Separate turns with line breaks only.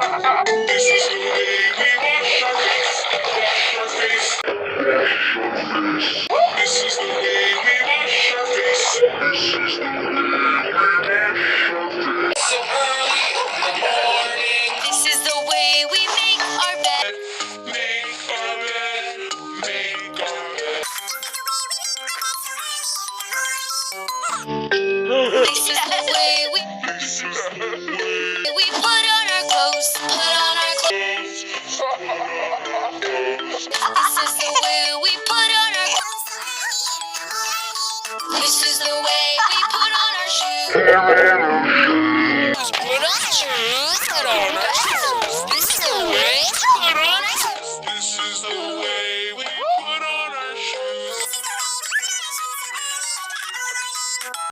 This is the way we wash our face. Wash our face. Wash our face. This is the way we wash our face. This is the way we wash our face. So early in the morning. This is the way we make our bed. Make our bed. Make our bed. This is the way we. This is the way we put on our clothes. Put on our clothes. This is the way we put on our clothes. This is the way.